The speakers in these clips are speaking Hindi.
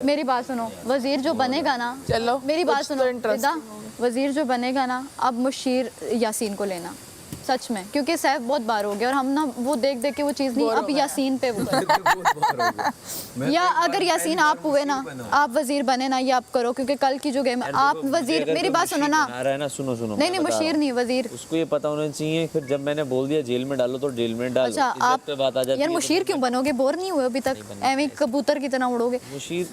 मेरी बात सुनो, वजीर जो बनेगा ना, चलो मेरी बात सुनो इंटरेस्टिंग रिदा, वजीर जो बनेगा ना, अब मुशीर यासीन को लेना सच में, क्योंकि सैफ बहुत बार हो गया और हम ना वो देख देख के वो चीज़ नहीं, अब यासीन पे वो या अगर यासीन आप हुए ना, आप वजीर बने ना, ये आप करो, क्योंकि कल की जो गेम आप वजीर, मेरी बात सुनो ना, सुनो नहीं नहीं मुशीर नहीं वजीर, उसको ये पता होना चाहिए। फिर जब मैंने बोल दिया जेल में डालो तो जेल में डालो। अच्छा आप पे बात आ जाती यार मुशीर क्यों बनोगे, बोर नहीं हुए अभी तक, एवं कबूतर की तरह उड़ोगे मुशीर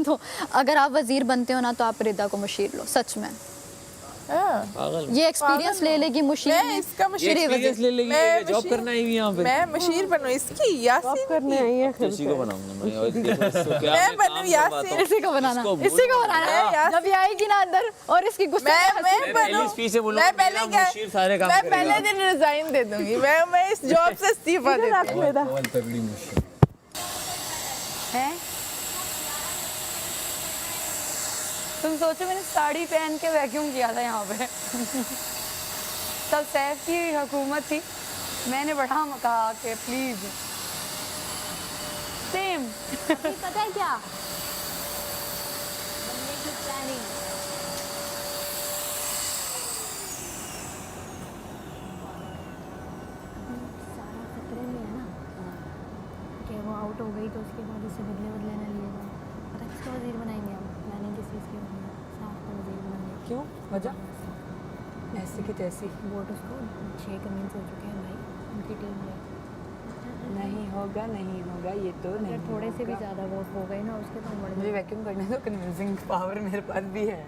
तो अगर आप वजीर बनते हो ना तो आप रिदा को मुशीर लो सच में, पागल ये एक्सपीरियंस ले लेगी मुशीर मैं इसका मुशीर एक्सपीरियंस ले लेगी। मैं जॉब मुशीर- करना है यहाँ पे। मैं मुशीर बनूं इसकी यासीन करने आई है तो इसी को बनाऊंगा मैं। और इसको क्या मैं मैं बनूं काम यासीन। करवाता हूँ। इसी को बनाना, इसको इसी को बोल- बनाना मैं जब ये आएगी ना अंदर और इसकी गुस्से मैं पहले बनूं स्पीच से बोलूंगा, मैं पहले मेरा क्या मुशीर सारे काम मैं करेगा। पहले दिन रिजाइन दे दूंगी, मैं इस जॉब से इस्तीफा दे दूंगी। है। तुम सोचो मैंने साड़ी पहन के वैक्यूम किया था यहाँ पे तब सैफ की हुकूमत थी, मैंने बढ़ा कहा कि प्लीज सेम पता है क्या बनने की प्लानिंग सारा खतरे में है ना कि वो आउट हो गई तो उसके बाद उससे बदले ना लिए जाए। पता है किसका वजीर बनाएंगे हम, प्लानिंग किस चीज़ की होगी, साफ का वजीर बनाएंगे। क्यों वजह ऐसी की तैसी वोट उसको 6 कन्विंस हो चुके हैं भाई उनकी टीम में। नहीं होगा ये तो अगर नहीं थोड़े से भी होगा। ज़्यादा वोट हो गए ना उसके तो हम बढ़ मुझे वैक्यूम करने दो, कन्विंसिंग पावर मेरे पास भी है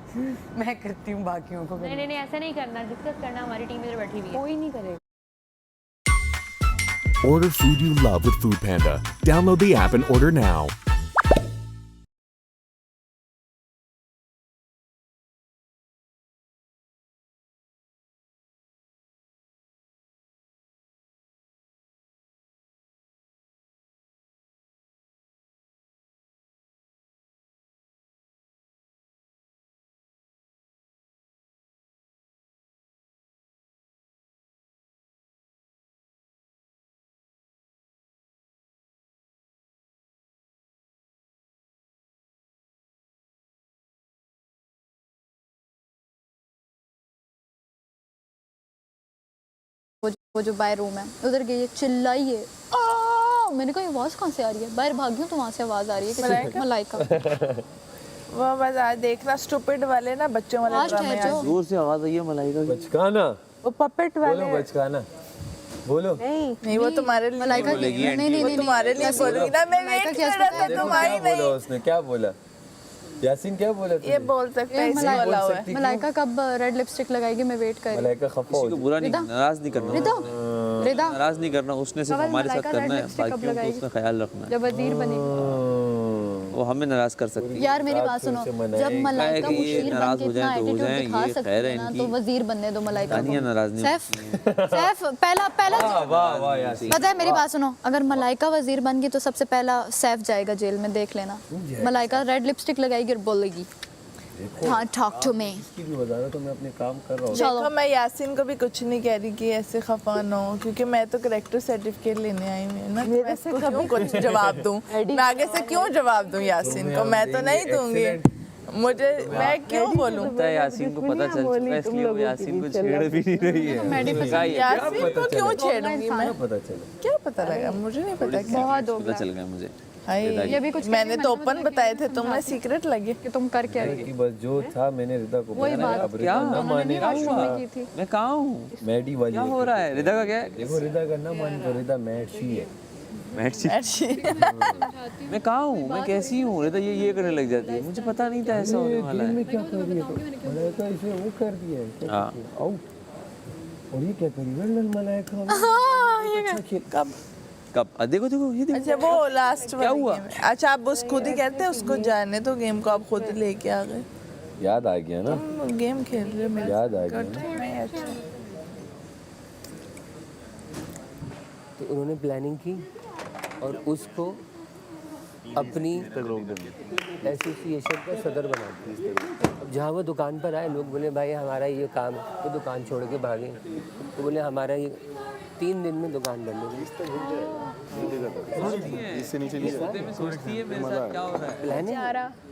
मैं करती हूँ बाकियों को। नहीं ऐसा नहीं करना, डिस्कस करना, हमारी टीम इधर बैठी हुई है। कोई नहीं करेगा। Order food you love with Food Panda. Download the app and order now. वो जो बाहर रूम है उधर गई है, चिल्लाई है, मैंने कहा ये आवाज़ कहाँ से आ रही है, बाहर भागी हूँ तो वहाँ से आवाज़ आ रही है कि मलाइका वो बस आज देखना स्टूपिड वाले ना बच्चों वाले आज ड्रामे ठहर जाओ। आज। दूर से आवाज आई है मलाइका की। बचकाना वो पपेट वाले बोलो बचकाना बोलो नहीं नहीं वो तुम्हारे लिए मलाइका की बोलेगी, नहीं नहीं वो नहीं तुम्हारे लिए बोलूंगी ना, मैं मलाइका वेट की कर रहा था देखो तुम क्या आई बोला नहीं। उसने, क्या बोला यासीन, क्या बोला ये तूने? बोल सकता है, इसमें बोला हुआ है। मलाइका कब रेड लिपस्टिक लगाएगी, मैं वेट कर रही हूँ। मलाइका खफा किसी हो को बुरा नहीं, रिदा? नाराज नहीं करना। रिदा रिदा नाराज नहीं करना, उसने सिर्फ कवल हमारे साथ मलाइका करना रेड है, लिपस्टिक कब बाकियों को लगाएगी? उसका ख्याल रखना है। जब वजीर बनेगी वो हमें नाराज कर सकती है। यार मेरी बात सुनो, जब मलाइका कि ये मुशीर बन नाराज के हो इतना जाएं तो हो एटीट्यूड जाएं, दिखा ये सकती खैर है है ना, इनकी। तो वजीर बनने दो मलाइका तानिया नाराज नहीं सैफ पहला वाह वाह यासीन, पता है मेरी बात सुनो, अगर मलाइका वजीर बन गई तो सबसे पहला सैफ जाएगा जेल में, देख लेना। मलाइका रेड लिपस्टिक लगाएगी और बोलेगी हाँ टॉक टू मी। इसकी भी बता रहा तो मैं अपने काम कर रहा हूँ। देखो मैं यासीन को भी कुछ नहीं कह रही कि ऐसे खफा न हो, क्योंकि मैं तो करेक्टर सर्टिफिकेट लेने आई हूँ ना, तो मैं इसको क्यों कुछ जवाब दूँ, मैं आगे से क्यों जवाब दूँ यासीन को, मैं तो नहीं दूंगी, मुझे मैं क्यों बोलूँ पता है यासीन को पता चल चुका है, इसलिए वो यासीन को छेड़ भी नहीं रही है। यासीन को क्यों छेड़ूंगी मैं, पता चला क्या पता लगा, मुझे नहीं पता क्या। बहुत हो पता चल गया मुझे। हाय ये भी कुछ मैंने तो ओपन बताए थे, तुमने सीक्रेट लगे। कि तुम कर क्या रही कि बस जो था मैंने रिदा को वही बताया, बात। अब रिदा ना माने वॉशरूम में की थी। मैं कहाँ हूँ, मैडी वाली क्या हो रहा है, रिदा का क्या है? देखो रिदा का ना माने तो रिदा मैड शी है। मैं कहाँ हूँ, मैं कैसी हूँ? रिदा ये करने लग जाती है, मुझे पता नहीं था ऐसा होने वाला है। में क्या कर रही है तो मलाइका इसे वो कर दिया है क्या? हाँ। आउट। और ये क्या करी वेल मलाइका अच्छा खेल कब कब देखो ये देखो। अच्छा वो लास्ट क्या हुआ? अच्छा आप उस खुद ही कहते हैं उसको जाने तो गेम को, आप खुद ही लेके आ गए, याद आ गया ना, तुम गेम खेल रहे हो मेरे याद आ गया साथ। ना। मैं अच्छा तो उन्होंने प्लानिंग की और उसको अपनी एसोसिएशन का सदर बना दिया। अब जहाँ वो दुकान पर आए, लोग बोले भाई हमारा ये काम है, तो दुकान छोड़ के भागे। तो बोले हमारा ये 3 दिन में दुकान बंद हो गई। इससे नीचे नहीं सोचती है मेरे साथ क्या हो रहा है। प्लान है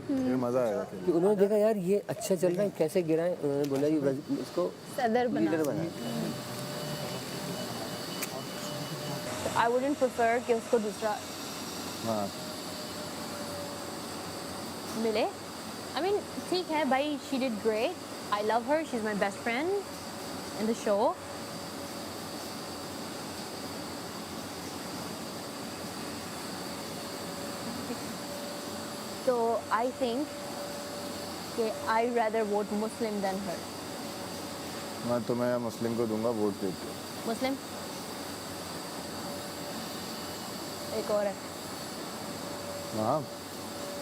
फिर मजा आएगा। कि उन्होंने देखा यार ये अच्छा चल रहा है, कैसे गिराएं। उन्होंने बोला ये इसको सदर लीडर बना। आई वुडंट प्रेफर कि उसको दूसरा हाँ मिले। आई मीन ठीक है भाई, she did great, I love her, she is my best friend in the show. तो आई थिंक कि I rather vote Muslim then her. मैं तुम्हें मुस्लिम को दूंगा वोट देख के। मुस्लिम एक और है हाँ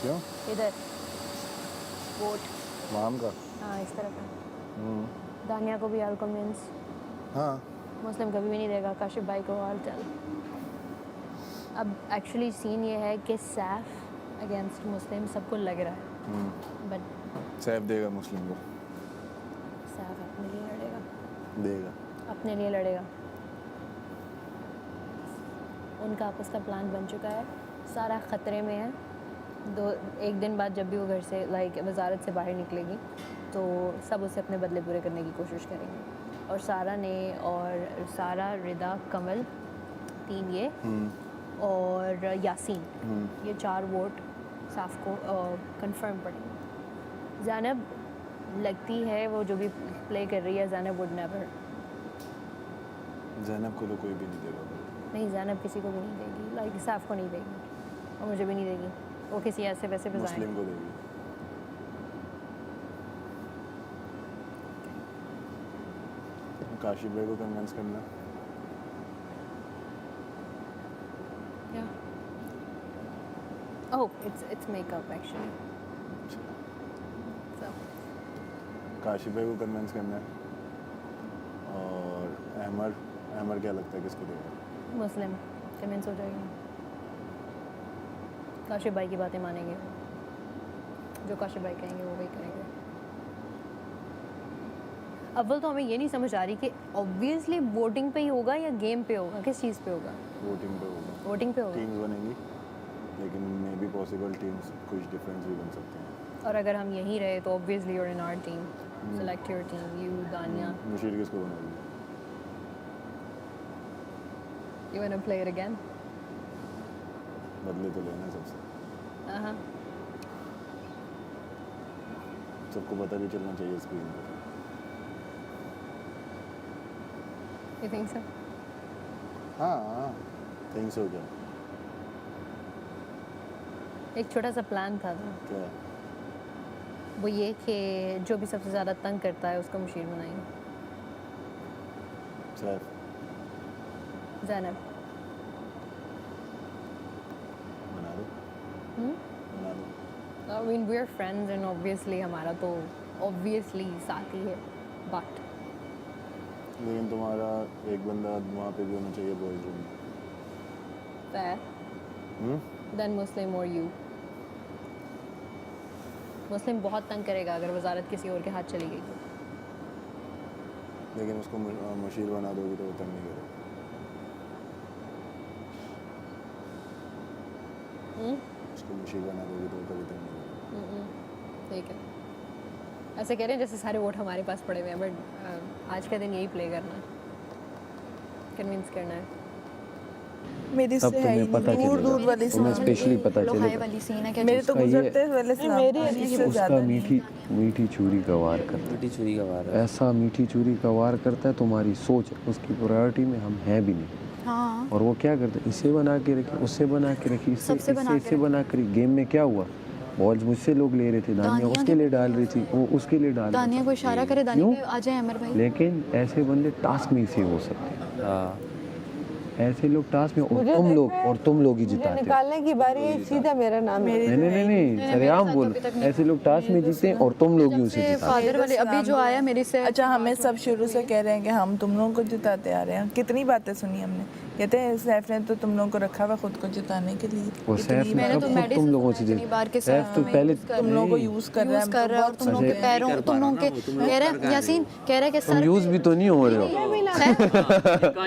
क्यों इधर वोट। माम का हाँ इस तरफ है। दानिया को भी ऑल कमेंट्स। हाँ मुस्लिम कभी भी नहीं देगा काशिफ भाई को ऑल टेल। अब एक्चुअली सीन ये है कि सैफ अगेंस्ट मुस्लिम सबको लग रहा है, बट सैफ देगा मुस्लिम को। सैफ अपने लिए लड़ेगा, देगा अपने लिए लड़ेगा। उनका आपस का प्लान बन चुका है, सारा ख़तरे में है। एक दिन बाद जब भी वो घर से वजारत से बाहर निकलेगी तो सब उसे अपने बदले पूरे करने की कोशिश करेंगे। और सारा ने और सारा, रिदा, कमल 3 ये और यासीन, ये 4 वोट साफ को कंफर्म पड़ेंगे। ज़ैनब लगती है वो जो भी प्ले कर रही है, ज़ैनब वुड नेवर। ज़ैनब को तो कोई भी नहीं देगा। नहीं ज़ैनब किसी को भी नहीं देगी, साफ को नहीं देगी और मुझे भी नहीं देगी। वो किसी ऐसे वैसे पे मुस्लिम को देगी। काशिफ भाई को कन्विंस करना। Oh, it's makeup actually. So Kashif भाई को कन्विंस करना है। और अहमर क्या लगता है किसको देगा? मुस्लिम कन्विंस हो जाएगी। काशिफ भाई की बातें मानेंगे, जो काशिफ भाई कहेंगे वो वही करेंगे। अव्वल तो हमें ये नहीं समझ आ रही कि ऑब्वियसली वोटिंग पे ही होगा या गेम पे होगा, किस चीज़ पे होगा? वोटिंग पे होगा। वोटिंग पे होगा। टीम्स बनेंगी, लेकिन मे बी पॉसिबल टीम्स कुछ डिफरेंस भी बन सकते हैं। और अगर हम यहीं रहे तो obviously you're in our team, select your team, you, Dania. Mushir किसको बनाएगी? You want to play it again? बदले तो लेना है सबसे। सबको पता भी चलना चाहिए स्क्रीन पर। You think so? हाँ थिंक सो। क्या एक छोटा सा प्लान था क्या? वो ये कि जो भी सबसे ज़्यादा तंग करता है उसको मुशीर बनाएंगे। सैफ ज़ैनब बना दो। बना दो। I mean we are friends and obviously हमारा तो obviously साथ ही है, but लेकिन तुम्हारा एक बंदा वहाँ पे भी होना चाहिए बॉयज रूम में। fair then Muslim or you। मुस्लिम बहुत तंग करेगा अगर वजारत किसी और के हाथ चली गई तो। लेकिन उसको मुशीर बना दोगी तो वो तंग नहीं करेगा। उसको मुशीर बना दोगी तो वो कभी तंग नहीं करेगा। ठीक है, ऐसे कह रहे हैं जैसे सारे वोट हमारे पास पड़े हुए हैं, बट आज का दिन यही प्ले करना है, कन्विंस करना है। मेरी तब से है तुम्हें पता दूर दूर चलेगा, वाली तुम्हें स्पेशली पता लोहाई चलेगा। वाली सीन है क्या? मेरे तो उसका ये- गुजरते वाले सलाम इससे उसका ज़्यादा नहीं। मीठी मीठी चूरी का वार करता मीठी चूरी का वार है। ऐसा मीठी चूरी का वार करता है, तुम्हारी सोच उसकी प्रायोरिटी में हम हैं भी नहीं। हाँ और वो क्या करते हैं, इसे बना के रखी, उससे बना के रखी, इससे सबसे बना के इससे बना के रखी। गेम में क्या हुआ, बॉल्स मुझसे लोग ले रहे थे, दानिया दानिया उसके लिए डाल रही थी, वो उसके लिए डाल रही दानिया को इशारा करे, दानिया क्यों? पे आ जाए अमर भाई। लेकिन ऐसे बंदे टास्क में से हो सकते हैं। हाँ ऐसे लोग टास्क में, और तुम लोग ही जिताते हो। निकालने की बारी सीधा मेरा नाम है। नहीं सरेआम बोल, ऐसे लोग टास्क में जीते हैं और तुम लोग ही उसे जिताते हो। फादर वाले अभी जो आया मेरे से, अच्छा हमें सब शुरू से कह रहे हैं कि हम तुम लोगों को जिताते आ रहे हैं। कितनी बातें सुनी हमने कहते हैं सैफ ने तो तुम लोगों को रखा हुआ खुद को जिताने के लिए और सैफ ने मैंने कब तो खुद मेडिसिन तुम लोगों से इतनी बार के सैफ तो पहले तुम लोगों को यूज कर रहा है यूज कर रहा है और तुम लोगों के पैरों तुम लोगों के कह रहे हैं यासीन कह रहा है कि तुम सर यूज भी तो नहीं हो रहे हो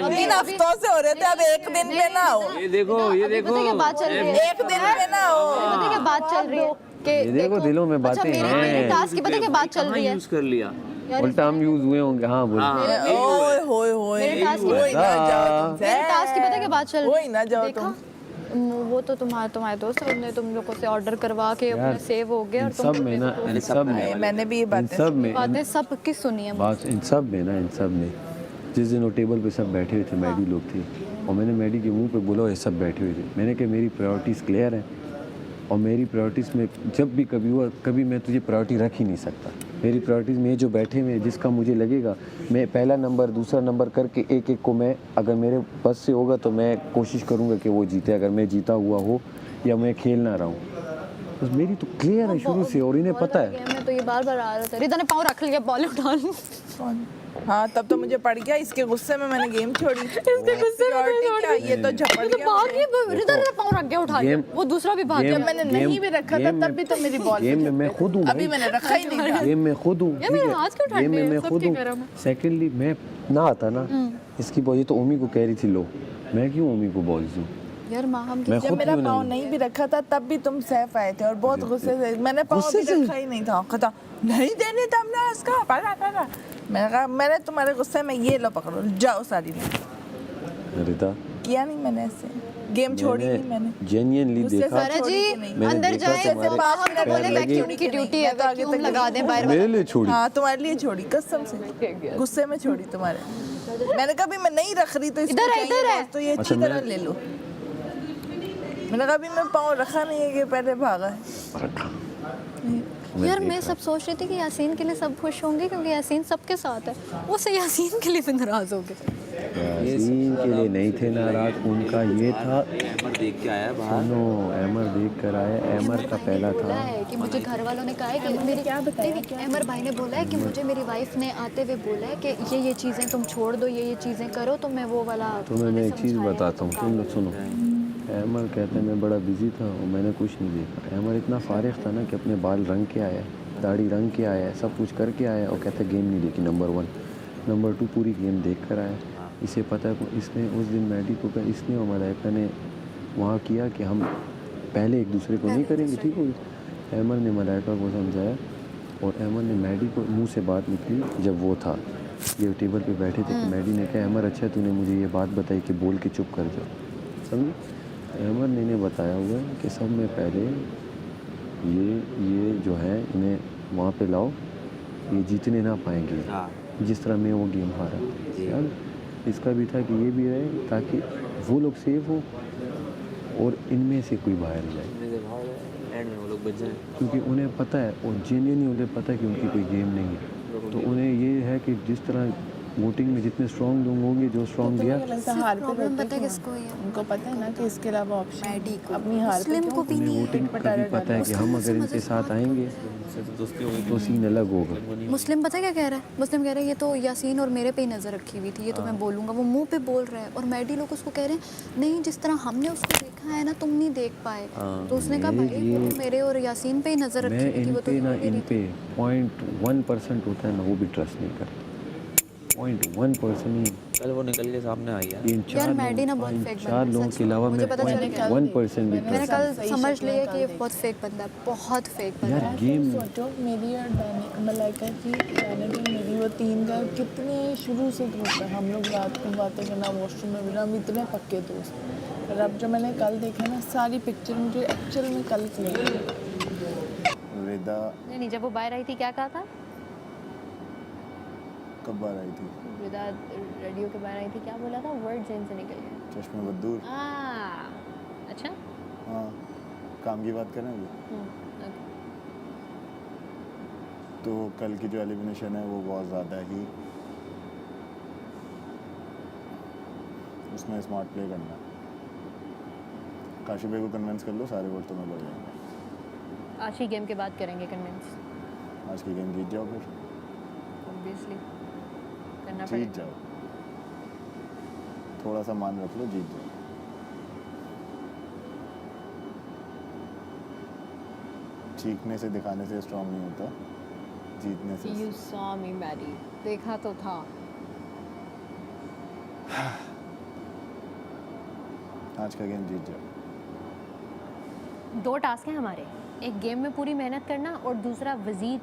3 हफ्तों से हो रहे थे, अब एक दिन पे ना हो, ये देखो पता क्या बात चल रही है एक दिन पे ना हो। पता क्या बात चल रही है कि ये देखो दिलों में अच्छा बातें मेरे हैं टास्क की पता क्या बात चल रही है यूज कर लिया उल्टा हम यूज हुए होंगे हाँ बोल ओए होए होए, मेरे टास्क की होए ना जाओ तुम, मेरे टास्क की पता क्या बात चल रही होए ना जाओ देखा तुम। वो तो तुम्हारे दोस्त है, उन्होंने तुम लोगों से ऑर्डर करवा के अपना सेव हो गया और तुम सब में ना इन सब में मैंने भी ये इन बातें सब में बातें सब की सुनी है बात इन सब में ना इन सब में जिस दिन वो टेबल पे सब बैठे हुए थे मैडी लोग थे और मैंने मैडी के मुंह पे बोला ये सब बैठे हुए थे, मैंने कहा मेरी प्रायोरिटीज़ क्लियर है और मेरी प्रायोरिटीज़ में जब भी कभी हुआ कभी मैं तुझे प्रायोरिटी रख ही नहीं सकता। मेरी प्रायोरिटीज़ में जो बैठे हुए जिसका मुझे लगेगा मैं पहला नंबर दूसरा नंबर करके एक एक को मैं अगर मेरे बस से होगा तो मैं कोशिश करूँगा कि वो जीते, अगर मैं जीता हुआ हो या मैं खेल ना रहा हूँ। बस मेरी तो क्लियर है शुरू से और इन्हें पता है। मैं तो ये बार आ रहा था, रिदा ने पाँव रख लिया बॉल उठा ली। हाँ तब तो मुझे पड़ गया, इसके गुस्से में मैंने गेम छोड़ी। इसके गुस्से में क्या, ये तो झपट तो गया भाग गई, रिदा ने पाँव रख गया उठा लिया, वो दूसरा भी भाग गया। जब मैंने नहीं भी रखा था तब भी तो मेरी बॉल गेम में मैं खुद हूँ, अभी मैंने रखा ही नहीं था। गेम में खुद हूँ, यार मेरे हाथ क्यों ठंडे गेम में हैं, मैं सब खुद के हूँ। गरम है। सेकेंडली मैं ना आता ना इसकी बॉल, ये तो ओमी को कह रही थी लो, मैं क्यों ओमी को बॉल दूँ? यार माँ हम मैं जब खुद मेरा क्यों ना पाँव लूं? नहीं भी रखा था तब भी तुम सैफ आए थे और बहुत गुस्से से, मैंने पाँव भी रखा ही नहीं था, कहता नहीं देने तब ना इसका पड़ा। मैंने कहा मैंने तुम्हारे गुस्से में ये लो पकड़ो जाओ सारी रिता किया नहीं मैंने ऐसे, गेम छोड़ी नहीं मैंने। जेन्युइनली गुस्से देखा से छोड़ी ही नहीं। मैंने अंदर देखा जाए तुम्हारे तो हम पैर बोले लगे। वैक्यूम की ड्यूटी है, मैं तो आगे वैक्यूम तक लगा दें बाहर। मेरे लिए छोड़ी हाँ तुम्हारे लिए छोड़ी कसम से, गुस्से में छोड़ी तुम्हारे। मैंने कहा भी मैं नहीं रख रही तो इसको इधर है, चाहिए इधर है। बस, तो ये अच्छी अच्छा, तरह ले लो। मैंने कहा भी मैं पाँव रखा नहीं है कि पहले भागा है। यार मैं सब सोच रही थी कि यासीन के लिए सब खुश होंगे क्योंकि यासीन सबके साथ है, वो से यासीन के लिए भी नाराज हो गए। यासीन के लिए नहीं थे नाराज, उनका ये था अहमद देख के आया बाहर। सुनो अहमर देख कर आया, अहमर का पहला बोला था है कि मुझे घर वालों ने कहा है कि मेरी क्या बताया, अहमर भाई ने बोला है कि मुझे मेरी वाइफ ने आते हुए बोला है कि ये चीज़ें तुम छोड़ दो, ये चीज़ें करो, तो मैं वो वाला तुम्हें मैं एक चीज़ बताता हूँ, तुम लोग सुनो। अहमर कहते हैं मैं बड़ा बिजी था और मैंने कुछ नहीं देखा। अहमर इतना फारिग था ना कि अपने बाल रंग के आया, दाढ़ी रंग के आया, सब कुछ करके आया और कहते गेम नहीं देखी, नंबर 1 नंबर 2 पूरी गेम देख कर आया। इसे पता है इसने उस दिन मैडी को कहा, इसने और मलाइका ने वहाँ किया कि हम पहले एक दूसरे को नहीं करेंगे, ठीक हो। अहमर ने मलाइका को समझाया और अहमर ने मैडी को मुंह से बात निकली जब वो था, ये टेबल पे बैठे थे कि मैडी ने कहा अहमर अच्छा तूने मुझे ये बात बताई कि बोल के चुप कर जाओ, समझे। अहमर ने इन्हें बताया हुआ है कि सब में पहले ये जो है इन्हें वहाँ पे लाओ, ये जीतने ना पाएंगे जिस तरह मैं वो गेम हारा। यार इसका भी था कि ये भी रहे ताकि वो लोग सेफ हो और इनमें से कोई बाहर न जाए, एंड में वो लोग बच जाएं। क्योंकि उन्हें पता है और जेन्युइनली उन्हें पता है कि उनकी कोई गेम नहीं है। तो उन्हें ये है कि जिस तरह वोटिंग में जितने स्ट्रॉन्ग लोग होंगे, जो स्ट्रॉन्ग दिया, प्रॉब्लम पता है किसको है, उनको पता है ना कि इसके अलावा ऑप्शन मैडी को, अपनी हार पे मुस्लिम को भी उन्हें नहीं है। वोटिंग का भी पता है कि हम अगर इनके साथ आएंगे तो सीन अलग होगा। मुस्लिम पता है क्या कह रहा है, मुस्लिम कह रहा है ये तो यासीन और मेरे पे ही नज़र रखी हुई थी, ये तो मैं बोलूँगा, वो मुंह पे बोल रहा है। और मैडी लोग उसको कह रहे हैं नहीं जिस तरह हमने उसको देखा है ना तुम नहीं देख पाए, तो उसने कहा भाई वो तो मेरे और यासीन पे ही नज़र रखी मैं हुई थी, इन वो तो पे ना बोल ही इन रही थी। पे 0.1% होता है ना, वो भी ट्रस्ट नहीं करता। 0.1% ही कल वो निकल के सामने आई है। इन यार मैडी ना बहुत फेक बंदा है, 4 लोगों सच के में। अलावा मुझे मैं पता चला क्या 1% भी मैंने ट्रस्ट कल समझ लिया कि ये बहुत फेक बंदा है, बहुत फेक बंदा यार है। गेम सोचो मेरी और मलाइका की जाने की मेरी वो 3 का कितने शुरू से दोस्त है, हम लोग रात को बातें करना, वॉशरूम में मिलना, हम इतने पक्के दोस्त। और अब जो मैंने कल देखा ना सारी पिक्चर मुझे एक्चुअल में कल की लगी। रिदा नहीं, जब वो बाहर आई थी क्या कहा था? कब बाहर आई थी? रिदा रेडियो के बाहर आई थी, क्या बोला था? वर्ड जेन से निकल गया। चश्मे बदूर। अच्छा। हाँ काम की बात करें अभी। ओके। तो कल की जो एलिमिनेशन है वो बहुत ज़्यादा ही उसमें स्मार्ट प्ले करना है। काशी भाई को कन्विंस कर लो, सारे वोट तुम्हें बढ़ जाएंगे। आज ही गेम के बाद करेंगे कन्विंस। आज की गेम जीत जाओ, फिर ऑब्वियसली करना जीत पड़ेगा। जाओ। थोड़ा सा मान रख लो, जीत जाओ। चीखने से दिखाने से स्ट्रांग नहीं होता, जीतने से। You saw me, Maddie. देखा तो था। आज का गेम जीत जाओ। 2 टास्क हैं हमारे, एक गेम में पूरी मेहनत करना और दूसरा वज़ीर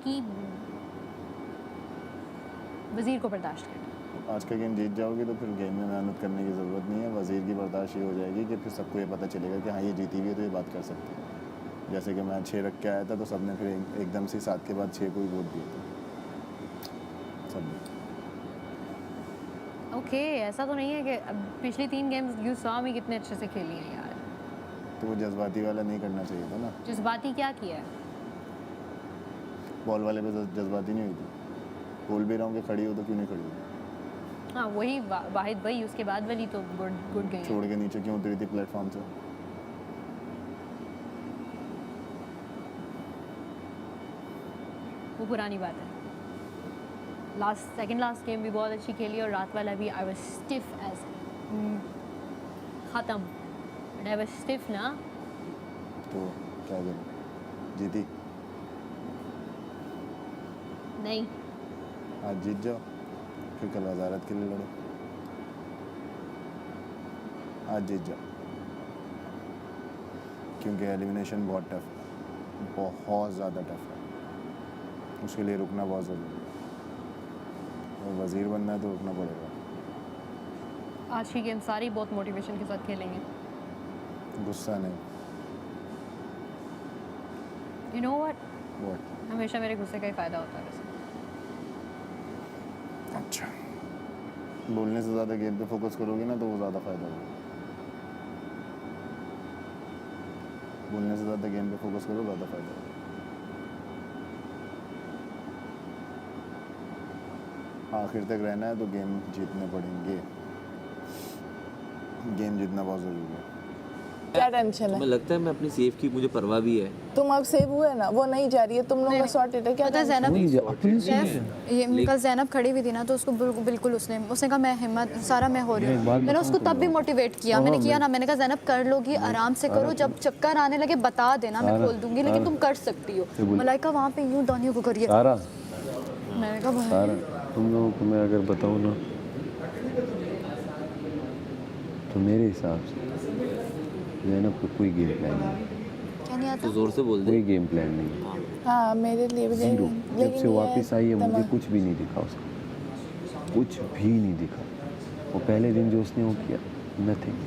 को बर्दाश्त करना। आज का गेम जीत जाओगे तो फिर गेम में मेहनत करने की ज़रूरत नहीं है। वज़ीर की बर्दाश्त ये हो जाएगी कि फिर सबको ये पता चलेगा कि हाँ ये जीती हुई है तो ये बात कर सकते हैं। जैसे कि मैं 6 रख के आया था तो सबने फिर एकदम से 7 के बाद 6 को ही वोट दिया था सबने। ओके, ऐसा तो नहीं है कि अब पिछली 3 गेम्स यू सॉ मी कितने अच्छे से खेली हैं यार। तो वो जज्बाती वाला नहीं करना चाहिए था ना। जज्बाती क्या किया है? बॉल वाले पे जज्बाती नहीं हुई थी। बोल भी रहा हूँ कि खड़ी हो तो क्यों नहीं खड़ी हो? हाँ वही वाहिद भाई, उसके बाद वाली तो गुड गई। छोड़ के नीचे क्यों उतरी थी प्लेटफॉर्म से? वो पुरानी बात है। सेकंड लास्ट गेम भी बहुत अच्छी खेली और रात वाला भी आई वाज स्टिफ एज ख़त्म। बट आई वाज स्टिफ ना। तो क्या करूँ, जीती? नहीं, आज जीत जाओ, फिर कल वजारत के लिए लड़ो। आज जीत जाओ, क्योंकि एलिमिनेशन बहुत टफ है, बहुत ज़्यादा टफ है। उसके लिए रुकना बहुत ज़रूरी है, और वज़ीर बनना है तो रुकना पड़ेगा। आज की गेम सारी बहुत मोटिवेशन के साथ खेलेंगे। गुस्सा नहीं। You know what, What? हमेशा मेरे गुस्से का ही फ़ायदा होता है वैसे। अच्छा, बोलने से ज़्यादा गेम पे फोकस करोगे ना तो वो ज़्यादा फ़ायदा होगा। बोलने से ज़्यादा गेम पे फोकस करो, ज़्यादा फ़ायदा होगा। आखिर तक रहना है तो गेम जीतने पड़ेंगे। गेम जीतना बहुत ज़रूरी है। क्या टेंशन मुझे है? लगता है मैं अपनी सेफ की मुझे परवाह भी है। तुम अब सेव हुए ना, वो नहीं जा रही है, तुम लोगों का सॉर्टेड है। क्या पता है tension? ज़ैनब, ये कल ज़ैनब खड़ी हुई थी ना तो उसको बिल्कुल उसने कहा मैं हिम्मत सारा मैं हो रही हूँ। मैंने उसको तब भी मोटिवेट किया, मैंने किया ना, मैंने कहा ज़ैनब कर लोगी, आराम से करो, जब चक्कर आने लगे बता देना, मैं खोल दूंगी, लेकिन तुम कर सकती हो। मलाइका वहाँ पे यूँ दानियों को करिए। सारा मैंने कहा भाई सारा तुम लोगों को मैं अगर बताऊँ ना तो मेरे हिसाब से ज़ैनब को कोई गेम प्लान नहीं, क्या नहीं आता? तो जोर से बोल दे। कोई गेम प्लान नहीं, हाँ मेरे लिए भी जीरो। लेकिन जब से ये वापस आई है मुझे तमाम- कुछ भी नहीं दिखा उसका, कुछ भी नहीं दिखा। वो पहले दिन जो उसने वो किया, नथिंग।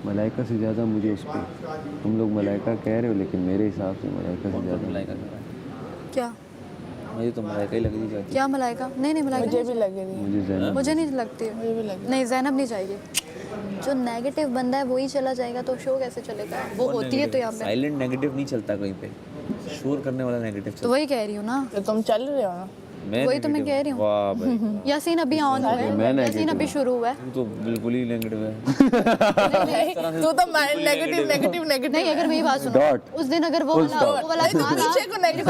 मलाइका से ज़्यादा मुझे उस पर, तुम लोग मलाइका कह रहे हो लेकिन मेरे हिसाब से मलाइका से ज़्यादा मलाइका क्या मुझे तो मलाइका ही लग रही जाती। क्या मलाइका? नहीं मलाइका मुझे नहीं भी लग रही है, मुझे ज़ैनब मुझे नहीं लगती है। मुझे भी लग रही नहीं ज़ैनब नहीं जाएगी। जो नेगेटिव बंदा है वही चला जाएगा तो शो कैसे चलेगा? वो होती है तो यहाँ पे। साइलेंट नेगेटिव नहीं चलता कहीं पे, शोर करने वाला नेगेटिव तो चलता। वही कह रही हूँ ना, तो तुम चल रहे हो ना। मैं वही तो मैं कह रही हूँ। वाह भाई, यासीन अभी ऑन हुआ है, यासीन अभी शुरू हुआ है। तू तो बिल्कुल ही नेगेटिव है। तू तो नेगेटिव नहीं अगर मेरी बात सुनो, Dot. उस दिन अगर वो वाला था ना, पीछे को नेगेटिव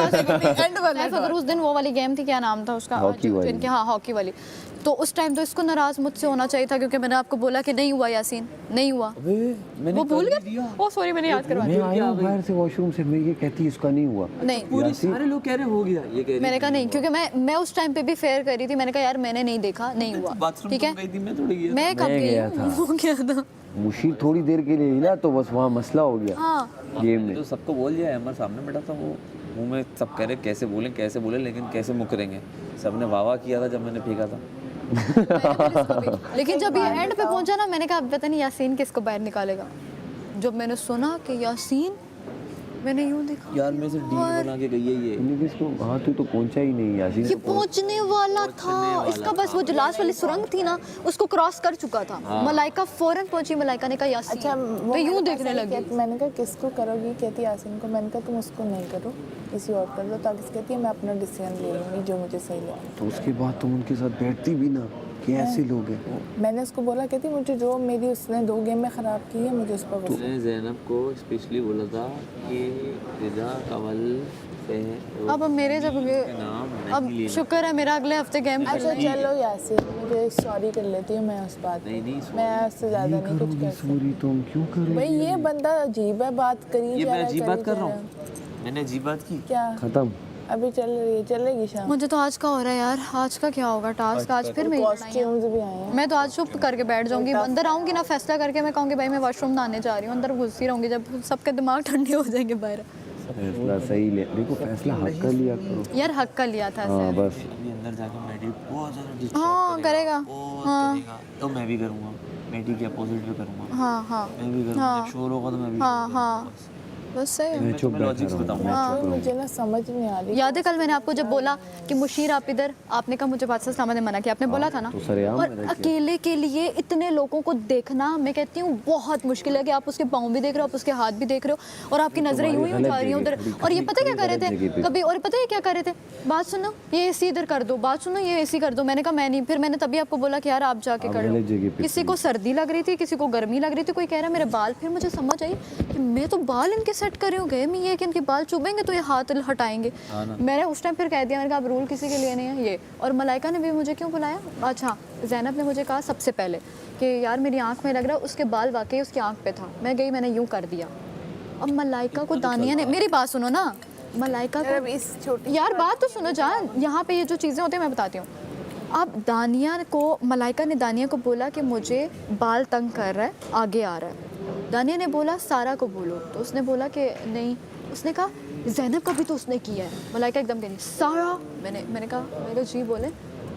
एंड वाला सैफ, अगर उस दिन वो वाली गेम थी, क्या नाम था उसका, हॉकी वाली। इनके हाँ हॉकी वाली, तो उस टाइम तो इसको नाराज मुझसे होना चाहिए था क्योंकि मैंने आपको बोला कि नहीं हुआ यासीन, नहीं हुआ। मैंने वो भूल गया। ओ सॉरी, मैंने याद करवा मैं दिया। आया हूँ बाहर से वॉशरूम से, मैं ये कहती इसका नहीं हुआ। नहीं पूरे सारे लोग कह रहे हो गया, ये कह रही मैंने कहा नहीं, क्योंकि मैं उस टाइम पे भी फेयर कर रही थी। मैंने कहा यार मैंने नहीं देखा, नहीं हुआ, बाथरूम ठीक है। गई थी, मैं थोड़ी गया। मैं कब मैं गई गया हूँ? था। वो क्या था? मुशीर थोड़ी देर के लिए हिला तो बस वहाँ मसला हो गया हाँ गेम में। तो सबको बोल दिया, अमर सामने बैठा था, वो मुंह में सब कह रहे कैसे बोले लेकिन कैसे मुकरेंगे। सबने वाह वाह किया था जब मैंने फेंका था। लेकिन जब ये एंड पे पहुंचा ना, मैंने कहा अब पता नहीं यासीन किसको बाहर निकालेगा। जब मैंने सुना कि यासीन, मैंने यूं देखा यार मैं से डील बना के गई है ये। तुमने किसको, हाँ तू तो पहुंचा ही नहीं यासीन। ये पहुंचने वाला था, इसका बस वो जो लास्ट वाली सुरंग थी ना उसको क्रॉस कर चुका था। मलाइका फौरन पहुंची, मलाइका ने कहा यासीन। अच्छा मैं यूं देखने लगी। मैंने कहा किसको करोगी, कहती यासीन को। मैंने कहा तुम उसको नहीं करो, किसी और कर लो। ताकि कहती है मैं अपना डिसीजन ले लूँगी जो मुझे सही लगे। तो उसके बाद तुम उनके साथ बैठती भी ना, कि ऐसे लोग हैं। मैंने उसको बोला, कहती मुझे जो मेरी उसने 2 गेम में ख़राब की है मुझे उस पर गुस्सा है। मैंने ज़ैनब को स्पेशली बोला था कि रिजा कंवल से अब मेरे जब नाम अब नहीं लेना। शुक्र है मेरा अगले हफ्ते गेम अच्छा चलो यासीन, मुझे सॉरी कर लेती हूँ मैं उस बात नहीं, नहीं, पे। मैं उससे ज़्यादा नहीं कुछ कर सकती। सॉरी तुम क्यों कर भाई ये बंदा अजीब है, बात करी ये जा मैं रहा है, अजीब करी बात कर जा रहा रहा है। हूँ, मैंने अजीब बात की। क्या खत्म। अभी चल रही है, चलेगी शाम। मुझे तो आज का हो रहा है यार, आज का क्या होगा टास्क, आज फिर मेरी लड़ाई है। कॉस्ट्यूम्स भी आए हैं। मैं तो आज चुप करके बैठ जाऊंगी, अंदर आऊंगी ना फैसला करके मैं कहूंगी भाई मैं वॉशरूम नहाने जा रही हूँ, अंदर घुसी रहूंगी जब सबके दिमाग ठंडे हो जाएंगे बाहर। फैसला सही ले, देखो फैसला हक का लिया करो। यार हक का लिया था हाँ सर। बस। अभी अंदर जाकर मैडी बहुत ज़्यादा डिस्टर्ब हाँ करेगा, बहुत हाँ करेगा, तो मैं भी करूँगा, मैडी के अपोजिट भी करूँगा, हाँ हाँ मैं भी करूँगा, हाँ। जब शोर होगा तो मैं भी हाँ करूँगा, हाँ बस। बस सही है। मैं चुप बैठा लॉजिक्स रहा हूँ, बताऊँ। मैं हाँ। चुप रहूँ। मुझे ना समझ नहीं आ रही। याद है कल मैंने आपको जब बोला कि मुशीर आप इधर, आपने कहा मुझे बादशाह सलामत ने मना किया, आपने बोला था ना। तो सरेआम और मैंने किया। अकेले के लिए इतने लोगों को देखना मैं कहती हूँ बहुत मुश्किल है कि आप उसके पाँव भी देख रहे हो, आप उसके हाथ भी देख रहे हो और आपकी नजरें यूं ही गलत जा रही हैं उधर। जगह और ये खड़ी- पता क्या खड़ी कर रहे गलत थे जगह पे। कभी, और पता है क्या कर रहे थे, बात सुनो ये एसी इधर कर दो, बात सुनो ये एसी कर दो। मैंने कहा मैं नहीं, फिर मैंने तभी आपको बोला कि यार आप जाके आप कर लो। गलत जगह पे किसी को सर्दी लग रही थी, किसी को गर्मी लग रही थी, कोई कह रहा है मेरे बाल, फिर मुझे समझ आई कि मैं तो बाल इनके सेट कर रही हूँ, गए मैं ये कि इनके बाल चुभेंगे तो ये हाथ हटाएंगे। मैंने उस टाइम फिर कह दिया, मैंने कहा अब रूल किसी के लिए नहीं है ये। और मलाइका ने भी मुझे क्यों बुलाया, अच्छा ज़ैनब ने मुझे कहा सबसे पहले कि यार मेरी आंख में लग रहा है, उसके बाल वाकई उसकी आंख पे था, मैं गई मैंने यूं कर दिया। अब मलाइका को दानिया ने, मेरी बात सुनो ना, मलाइका को, इस छोटी यार बात तो सुनो जान, यहाँ पे ये जो चीज़ें होती हैं मैं बताती हूँ। अब दानिया को, मलाइका ने दानिया को बोला कि मुझे बाल तंग कर रहा है, आगे आ रहा है। दानिया ने बोला सारा को बोलो, तो उसने बोला कि नहीं, उसने कहा ज़ैनब का भी तो उसने किया है। मलाइका एकदम कह रही सारा, मैंने कहा जी बोले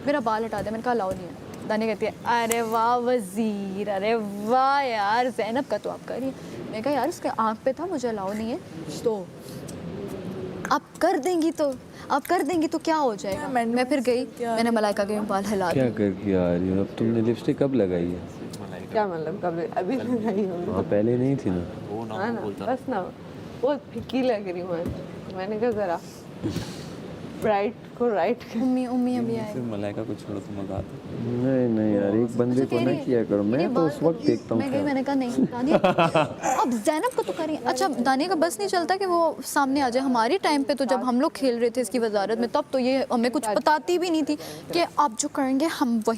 मेरा बाल हटा दे, मैंने कहा अलाउ नहीं है। दानिया कहती है अरे वाह वज़ीर, अरे वाह यार ज़ैनब का तो आप करिए। मैंने कहा यार उसके आँख पे था, मुझे अलाउ नहीं है, तो आप कर देंगी तो क्या हो जाएगा। मैं फिर गई, मैंने मलाइका के बाल हिला क्या दिए। कर किया यार, अब तुमने लिपस्टिक कब लगाई है? क्या मतलब कब अभी लगाई हो? हाँ पहले नहीं थी ना। वो हाँ नाम ना, बोलता बस ना बहुत फीकी लग रही हूँ आज। मैंने कहा जरा ब्राइट को राइट उम्मी अभी आए। फिर मलाइका को छोड़ो तो मजा आता है। नहीं यार, एक बंदे को ना किया करो, मैं तो उस वक्त देखता हूँ। मैं गई, मैंने कहा नहीं दानिया अब ज़ैनब को तो करिए। अच्छा दानिया का बस नहीं चलता कि वो सामने आ जाए। हमारी टाइम पे तो जब हम लोग खेल रहे थे इसकी वजारत में, तब तो ये हमें कुछ बताती भी नहीं थी कि आप जो करेंगे हम वही